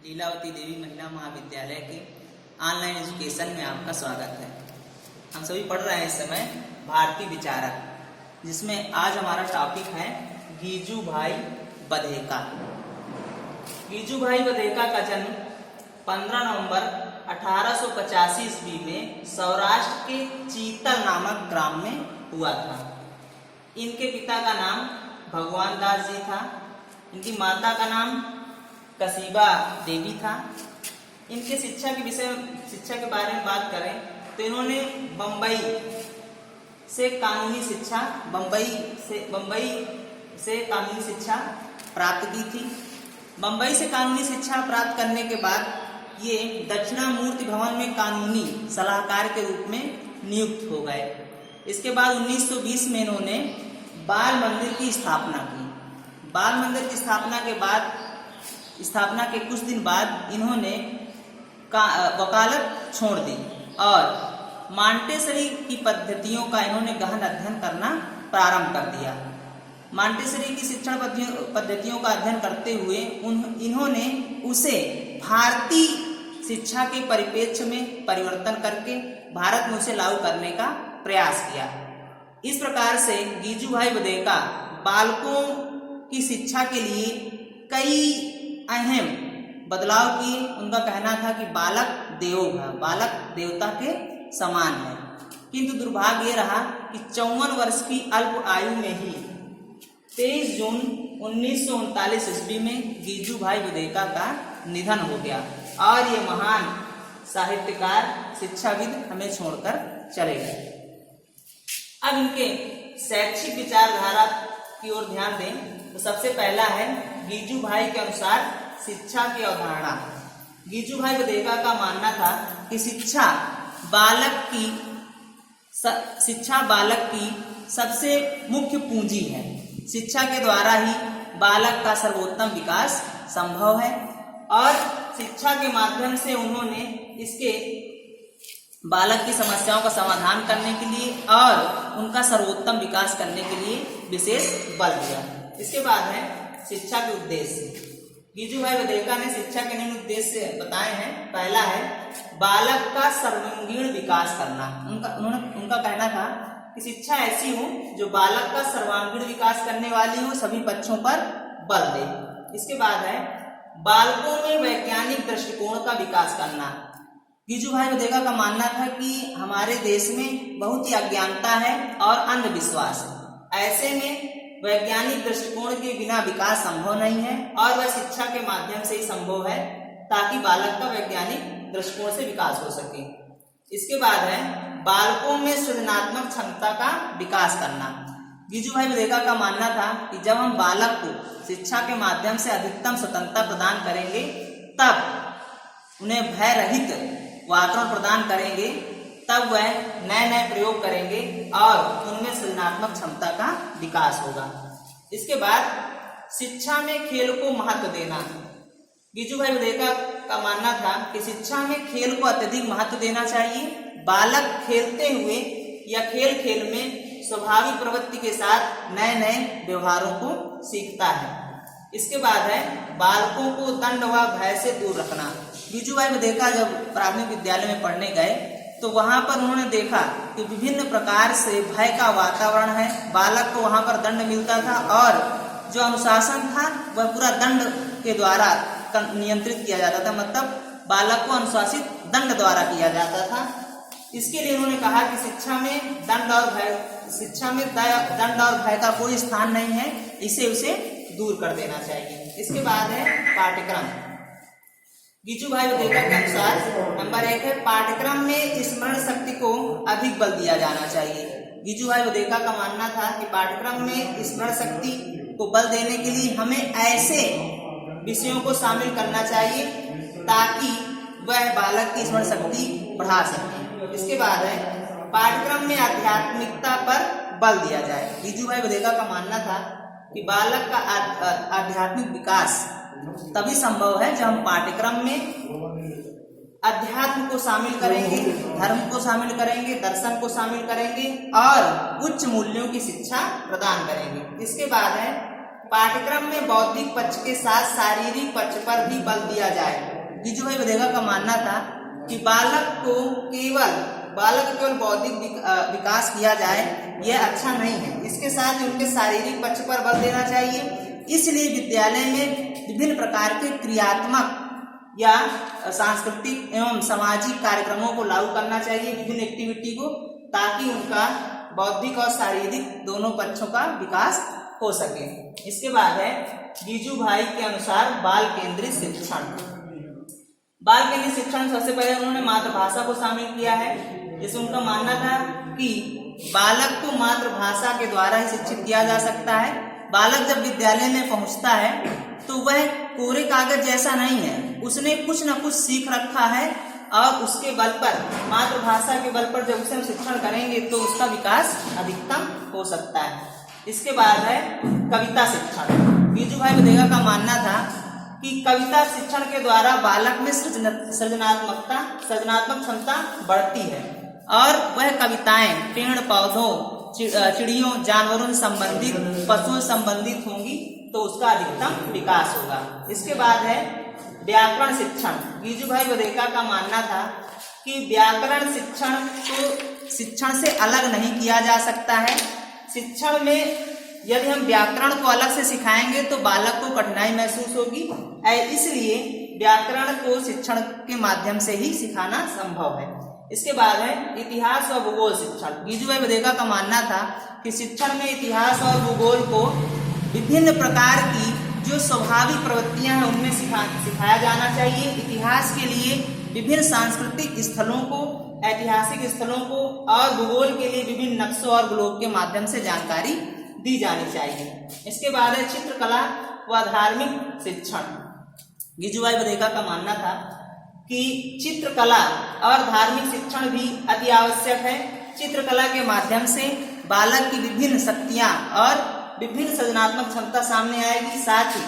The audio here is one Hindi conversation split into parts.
लीलावती देवी महिला महाविद्यालय के ऑनलाइन एजुकेशन में आपका स्वागत है। हम सभी पढ़ रहे हैं इस समय भारतीय विचारक, जिसमें आज हमारा टॉपिक है गीजूभाई बधेका। गीजूभाई बधेका का जन्म 15 नवंबर 1885 ईस्वी में सौराष्ट्र के चीतल नामक ग्राम में हुआ था। इनके पिता का नाम भगवान दास जी था। इनकी माता का नाम कसीबा देवी था। इनके शिक्षा के बारे में बात करें तो इन्होंने बम्बई से कानूनी शिक्षा प्राप्त की थी। बम्बई से कानूनी शिक्षा प्राप्त करने के बाद ये दक्षिणामूर्ति भवन में कानूनी सलाहकार के रूप में नियुक्त हो गए। इसके बाद 1920 में इन्होंने बाल मंदिर की स्थापना की। बाल मंदिर की स्थापना के कुछ दिन बाद इन्होंने वकालत छोड़ दी और मॉन्टेसरी की पद्धतियों का इन्होंने गहन अध्ययन करना प्रारंभ कर दिया। मॉन्टेसरी की शिक्षण पद्धतियों का अध्ययन करते हुए इन्होंने उसे भारतीय शिक्षा के परिप्रेक्ष्य में परिवर्तन करके भारत में उसे लागू करने का प्रयास किया। इस प्रकार से गीजूभाई बधेका बालकों की शिक्षा के लिए कई अहम बदलाव किए। उनका कहना था कि बालक देव है, बालक देवता के समान है। किंतु दुर्भाग्य रहा कि 54 वर्ष की अल्प आयु में ही 23 जून 1939 ईस्वी में गीजूभाई बधेका का निधन हो गया और ये महान साहित्यकार शिक्षाविद हमें छोड़कर चले गए। अब इनके शैक्षिक विचारधारा की ओर ध्यान दें तो सबसे पहला है गीजूभाई के अनुसार शिक्षा की अवधारणा। गीजूभाई बधेका का मानना था कि शिक्षा बालक की सबसे मुख्य पूंजी है। शिक्षा के द्वारा ही बालक का सर्वोत्तम विकास संभव है और शिक्षा के माध्यम से उन्होंने इसके बालक की समस्याओं का समाधान करने के लिए और उनका सर्वोत्तम विकास करने के लिए विशेष बल दिया। इसके बाद है शिक्षा के उद्देश्य। गीजूभाई बधेका ने शिक्षा के निम्न उद्देश्य बताए हैं। पहला है बालक का सर्वांगीण विकास करना। उनका कहना था कि शिक्षा ऐसी हो जो बालक का सर्वांगीण विकास करने वाली हो, सभी पक्षों पर बल दे। इसके बाद है बालकों में वैज्ञानिक दृष्टिकोण का विकास करना। गीजूभाई बधेका का मानना था कि हमारे देश में बहुत ही अज्ञानता है और अंधविश्वास है। ऐसे में वैज्ञानिक दृष्टिकोण के बिना विकास संभव नहीं है और वह शिक्षा के माध्यम से ही संभव है ताकि बालक का वैज्ञानिक दृष्टिकोण से विकास हो सके। इसके बाद है बालकों में सृजनात्मक क्षमता का विकास करना। गीजूभाई बधेका का मानना था कि जब हम बालक को शिक्षा के माध्यम से अधिकतम स्वतंत्रता प्रदान करेंगे, तब उन्हें भय रहित वातावरण प्रदान करेंगे, तब वह नए प्रयोग करेंगे और उनमें सृजनात्मक क्षमता का विकास होगा। इसके बाद शिक्षा में खेल को महत्व देना। गीजूभाई बधेका का मानना था कि शिक्षा में खेल को अत्यधिक महत्व देना चाहिए। बालक खेलते हुए या खेल में स्वाभाविक प्रवृत्ति के साथ नए व्यवहारों को सीखता है। इसके बाद है बालकों को दंड व भय से दूर रखना। गीजूभाई बधेका जब प्राथमिक विद्यालय में पढ़ने गए तो वहां पर उन्होंने देखा कि विभिन्न प्रकार से भय का वातावरण है। बालक को वहां पर दंड मिलता था और जो अनुशासन था वह पूरा दंड के द्वारा नियंत्रित किया जाता था, मतलब बालक को अनुशासित दंड द्वारा किया जाता था। इसके लिए उन्होंने कहा कि शिक्षा में दंड और भय का कोई स्थान नहीं है, उसे दूर कर देना चाहिए। इसके बाद है पाठ्यक्रम। गीजूभाई बधेका के अनुसार नंबर 1 है पाठ्यक्रम में स्मरण शक्ति को अधिक बल दिया जाना चाहिए। गीजूभाई बधेका का मानना था कि पाठ्यक्रम में स्मरण शक्ति को बल देने के लिए हमें ऐसे विषयों को शामिल करना चाहिए ताकि वह बालक की स्मरण शक्ति बढ़ा सके। इसके बाद है पाठ्यक्रम में आध्यात्मिकता पर बल दिया जाए। गीजूभाई बधेका का मानना था कि बालक का आध्यात्मिक विकास तभी संभव है जब हम पाठ्यक्रम में अध्यात्म को शामिल करेंगे, धर्म को शामिल करेंगे, दर्शन को शामिल करेंगे और उच्च मूल्यों की शिक्षा प्रदान करेंगे। इसके बाद है पाठ्यक्रम में बौद्धिक पक्ष के साथ शारीरिक पक्ष पर भी बल दिया जाए। गिजू भाई बधेगा का मानना था कि बालक को केवल बौद्धिक विकास किया जाए यह अच्छा नहीं है, इसके साथ ही उनके शारीरिक पक्ष पर बल देना चाहिए। इसलिए विद्यालय में विभिन्न प्रकार के क्रियात्मक या सांस्कृतिक एवं सामाजिक कार्यक्रमों को लागू करना चाहिए, विभिन्न एक्टिविटी को, ताकि उनका बौद्धिक और शारीरिक दोनों पक्षों का विकास हो सके। इसके बाद है गिजू भाई के अनुसार बाल केंद्रित शिक्षण। बाल केंद्रित शिक्षण सबसे पहले उन्होंने मातृभाषा को शामिल किया है। जैसे उनका मानना था कि बालक को मातृभाषा के द्वारा ही शिक्षित किया जा सकता है। बालक जब विद्यालय में पहुंचता है तो वह कोरे कागज जैसा नहीं है, उसने कुछ न कुछ सीख रखा है और उसके बल पर, मातृभाषा के बल पर जब उसे हम शिक्षण करेंगे तो उसका विकास अधिकतम हो सकता है। इसके बाद है कविता शिक्षण। गिजू भाई बधेगा का मानना था कि कविता शिक्षण के द्वारा बालक में सृजनात्मक क्षमता बढ़ती है और वह कविताएं पेड़ पौधों, चिड़ियों, जानवरों से संबंधित, पशुओं से संबंधित होंगी तो उसका अधिकतम विकास होगा। इसके बाद है व्याकरण शिक्षण। गिजू भाई बधेगा का मानना था कि व्याकरण शिक्षण को शिक्षण से अलग नहीं किया जा सकता है। शिक्षण में यदि हम व्याकरण को अलग से सिखाएंगे तो बालक को कठिनाई महसूस होगी, इसलिए व्याकरण को शिक्षण के माध्यम से ही सिखाना संभव है। इसके बाद है इतिहास और भूगोल शिक्षण। गिजू भाई बधेगा का मानना था कि शिक्षण में इतिहास और भूगोल को विभिन्न प्रकार की जो स्वाभाविक प्रवृत्तियां हैं उनमें सिखाया जाना चाहिए। इतिहास के लिए विभिन्न सांस्कृतिक स्थलों को, ऐतिहासिक स्थलों को और भूगोल के लिए विभिन्न नक्शों और ग्लोब के माध्यम से जानकारी दी जानी चाहिए। इसके बाद है चित्रकला व धार्मिक शिक्षण। गिजू भाई बधेगा का मानना था कि चित्रकला और धार्मिक शिक्षण भी अति आवश्यक है। चित्रकला के माध्यम से बालक की विभिन्न शक्तियां और विभिन्न सृजनात्मक क्षमता सामने आएगी। साथ ही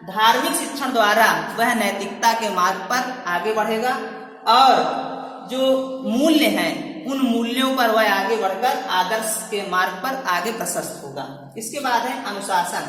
धार्मिक शिक्षण द्वारा वह नैतिकता के मार्ग पर आगे बढ़ेगा और जो मूल्य हैं उन मूल्यों पर वह आगे बढ़कर आदर्श के मार्ग पर आगे प्रशस्त होगा। इसके बाद है अनुशासन।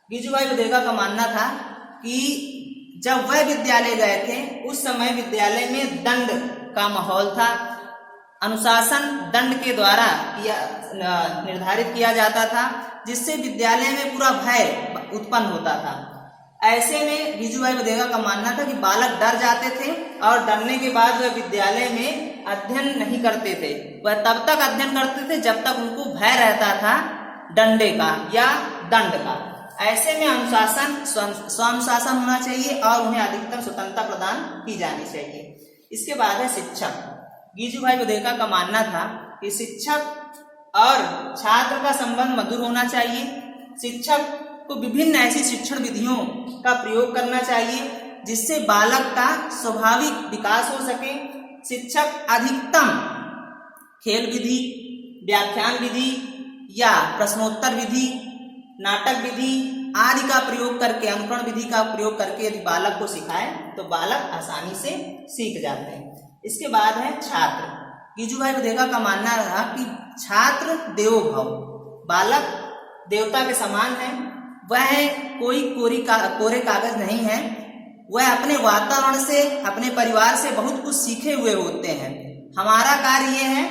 गिजू भाई बधेगा का मानना था कि जब वह विद्यालय गए थे उस समय विद्यालय में दंड का माहौल था। अनुशासन दंड के द्वारा निर्धारित किया जाता था, जिससे विद्यालय में पूरा भय उत्पन्न होता था। ऐसे में गिजू भाई बधेगा का मानना था कि बालक डर जाते थे और डरने के बाद वह विद्यालय में अध्ययन नहीं करते थे। वह तब तक अध्ययन करते थे जब तक उनको भय रहता था डंडे का या दंड का। ऐसे में अनुशासन, स्वानुशासन होना चाहिए और उन्हें अधिकतम स्वतंत्रता प्रदान की जानी चाहिए। इसके बाद है शिक्षक। गिजू भाई बधेगा का मानना था कि शिक्षक और छात्र का संबंध मधुर होना चाहिए। शिक्षक को विभिन्न ऐसी शिक्षण विधियों का प्रयोग करना चाहिए जिससे बालक का स्वाभाविक विकास हो सके। शिक्षक अधिकतम खेल विधि, व्याख्यान विधि या प्रश्नोत्तर विधि, नाटक विधि आदि का प्रयोग करके, अनुकरण विधि का प्रयोग करके यदि बालक को सिखाए तो बालक आसानी से सीख जाते हैं। इसके बाद है छात्र। गिजू भाई बधेगा का मानना रहा कि छात्र देवो भव, बालक देवता के समान है। वह कोई कोरे कागज नहीं है। वह अपने वातावरण से, अपने परिवार से बहुत कुछ सीखे हुए होते हैं। हमारा कार्य यह है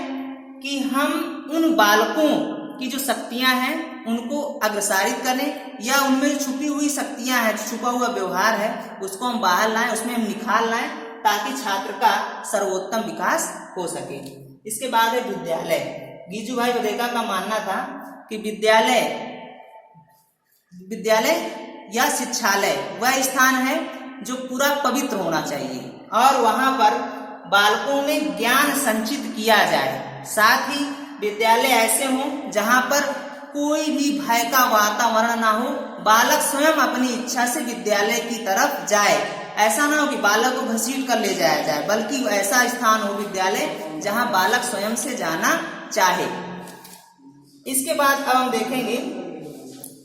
कि हम उन बालकों की जो शक्तियां हैं उनको अग्रसारित करें या उनमें जो छुपी हुई शक्तियां हैं, छुपा हुआ व्यवहार है, उसको हम बाहर लाएं, उसमें हम निखार लाएं ताकि छात्र का सर्वोत्तम विकास हो सके। इसके बाद है विद्यालय। गिजू भाई बधेगा का मानना था कि विद्यालय या शिक्षालय वह स्थान है जो पूरा पवित्र होना चाहिए और वहां पर बालकों में ज्ञान संचित किया जाए। साथ ही विद्यालय ऐसे हों जहां पर कोई भी भय का वातावरण ना हो। बालक स्वयं अपनी इच्छा से विद्यालय की तरफ जाए। ऐसा ना हो कि बालक को घसीट कर ले जाया जाए, बल्कि ऐसा स्थान हो विद्यालय जहां बालक स्वयं से जाना चाहे। इसके बाद अब हम देखेंगे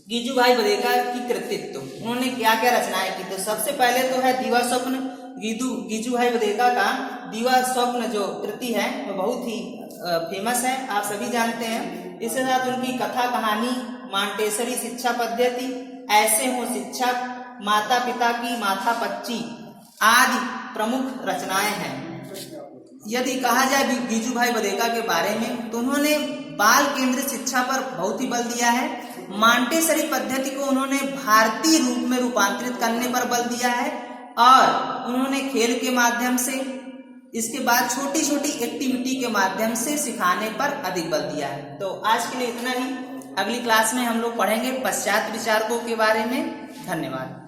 गिजू भाई बधेगा की कृतित्व। उन्होंने क्या क्या रचनाएं की। तो सबसे पहले तो है दीवा स्वप्न। गिजू भाई बधेगा का दीवा स्वप्न जो कृति है वो बहुत ही फेमस है, आप सभी जानते हैं। इसके साथ उनकी कथा कहानी, मांटेसरी शिक्षा पद्धति, ऐसे हो शिक्षक, माता पिता की माथा पच्ची, आदि प्रमुख रचनाएं हैं। यदि कहा जाए गिजुभाई बधेका के बारे में तो उन्होंने बाल केंद्रित शिक्षा पर बहुत ही बल दिया है। मॉन्टेसरी पद्धति को उन्होंने भारतीय रूप में रूपांतरित करने पर बल दिया है और उन्होंने खेल के माध्यम से, इसके बाद छोटी छोटी एक्टिविटी के माध्यम से सिखाने पर अधिक बल दिया है। तो आज के लिए इतना ही। अगली क्लास में हम लोग पढ़ेंगे पश्चात विचारकों के बारे में। धन्यवाद।